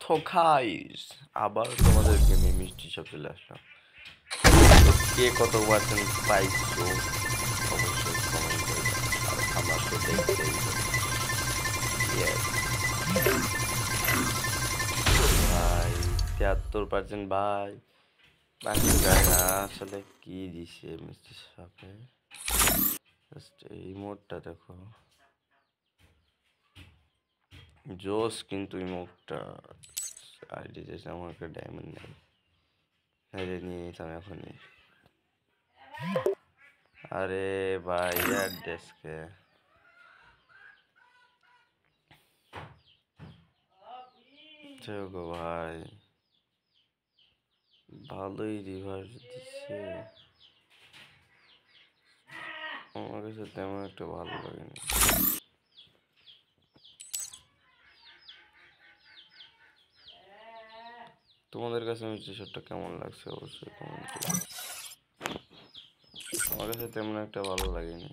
তো গাইস আবার তোমাদেরকে নিয়ে মিষ্টি সব চলে আসলাম। তো কে কত পার্সেন্ট পাইছো অবশ্যই কমেন্ট করে জানাও। আর আমার তো দেখতেই ইয়েস ভাই 73% ভাই। বাকি যায় না আসলে কি দিছে মিষ্টির সাথে। জাস্ট এই মোডটা দেখো, জোস কিন্তু এই মুখটা আইডি যে আমার একটা ডায়মন্ড নেই, হেরে নিয়ে নিতাম এখনই। আরে ভাই ইয়ার ডেস্কে গো ভাই, ভালোই রিভার্স দিচ্ছে, আমার কাছে তেমন একটা ভালো লাগেনি। তোমাদের কাছে মিষ্টি শটটা কেমন লাগছে অবশ্যই কমেন্ট করো। আমার কাছে তেমন একটা ভালো লাগেনি।